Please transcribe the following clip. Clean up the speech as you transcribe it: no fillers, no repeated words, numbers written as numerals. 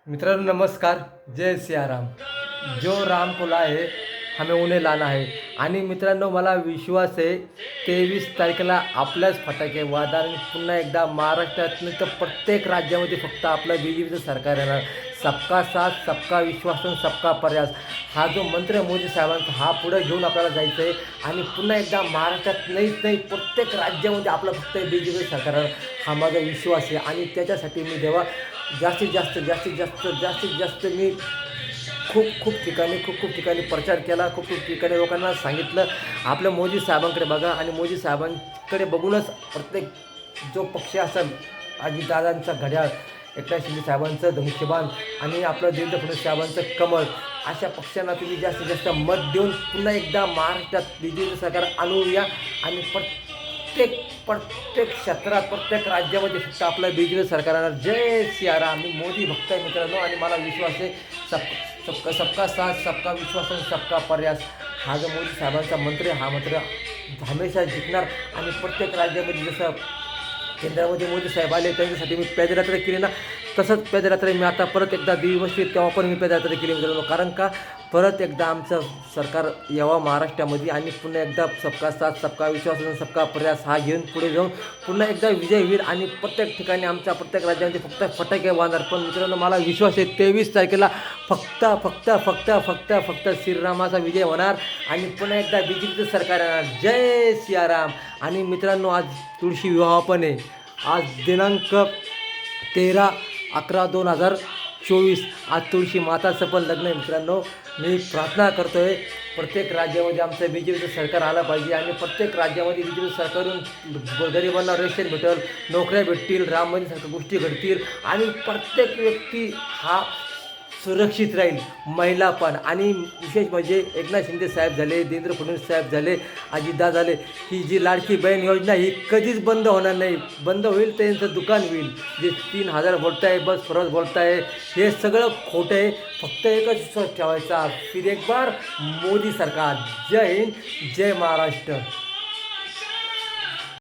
मित्रांनो नमस्कार. जय सियाराम. जो राम को लाए हमें उन्हें लाना है. आणि मित्रांनो मला विश्वास आहे 23 तारखेला आपल्याच फटाके वाजणार आणि पुन्हा एकदा महाराष्ट्रात नाही तर प्रत्येक राज्यामध्ये फक्त आपलं BJPचं सरकार येणार. सबका साथ सबका विश्वास आणि सबका प्रयास हा जो मंत्र आहे मोदी साहेबांचा हा पुढे घेऊन आपल्याला जायचं आहे. आणि पुन्हा एकदा महाराष्ट्रात नाही प्रत्येक राज्यामध्ये आपलं फक्त BJP सरकार येणार हा माझा विश्वास आहे. आणि त्याच्यासाठी मी देवा जास्तीत जास्त मी खूप ठिकाणी प्रचार केला. खूप ठिकाणी लोकांना सांगितलं आपल्या मोदी साहेबांकडे बघा. आणि मोदी साहेबांकडे बघूनच प्रत्येक जो पक्ष असेल अजितदादांचा घड्याळ, एकनाथ शिंदे साहेबांचं धनुष्यबाण आणि आपलं देवेंद्र फडणवीस साहेबांचं कमळ अशा पक्षांना तुम्ही जास्तीत जास्त मत देऊन पुन्हा एकदा महाराष्ट्रात BJP सरकार आणूया. आणि प्रत्येक क्षेत्रात प्रत्येक राज्यामध्ये फक्त आपलं BJP सरकार येणार. जय सियाराम. मी मोदी भक्त आहे मित्रांनो आणि मला विश्वास आहे सबका साथ सबका विश्वास आणि सबका प्रयास हा जो मोदी साहेबांचा मंत्र आहे हा मंत्र हमेशा जिंकणार. आणि प्रत्येक राज्यामध्ये जसं केंद्रामध्ये मोदी साहेब आले त्यांच्यासाठी मी पदयात्रा केली ना, तसंच पदयात्रा मी आता परत एकदा दिवशी तेव्हा पण मी पदयात्रा केली मित्रांनो. कारण का परत एकदा आमचं सरकार यावं महाराष्ट्रामध्ये आणि पुन्हा एकदा सबका साथ सबका विश्वास आणि सबका प्रयास हा घेऊन पुढे जाऊन पुन्हा एकदा विजय होईल. आणि प्रत्येक ठिकाणी आमच्या प्रत्येक राज्यामध्ये फक्त फटाके वाजणार. पण मित्रांनो मला विश्वास आहे 23 तारखेला फक्त श्रीरामाचा विजय होणार आणि पुन्हा एकदा BJPचं सरकार येणार. जय सियाराम. आणि मित्रांनो आज तुळशी विवाह पण आहे. आज दिनांक 13/11/2024 आज तुळशी माताचं पण लग्न आहे मित्रांनो. मी प्रार्थना करतो आहे प्रत्येक राज्यामध्ये आमचं BJPचं सरकार आलं पाहिजे आणि प्रत्येक राज्यामध्ये BJP सरकारून गरिबांना रेशन भेटेल, नोकऱ्या भेटतील, राम मंदिरसारख्या गोष्टी घडतील आणि प्रत्येक व्यक्ती हा सुरक्षित राहील, महिला पण. आणि विशेष म्हणजे एकनाथ शिंदे साहेब झाले, देवेंद्र फडणवीस साहेब झाले, अजितदादा झाले, ही जी लाडकी बहीण योजना ही कधीच बंद होणार नाही. बंद होईल तर यांचं दुकान होईल. जे 3,000 बोलत आहे, बस फरक बोलत आहे, हे सगळं खोटं आहे. फक्त एकच विश्वास ठेवायचा, फिर एक बार मोदी सरकार. जय हिंद, जय महाराष्ट्र.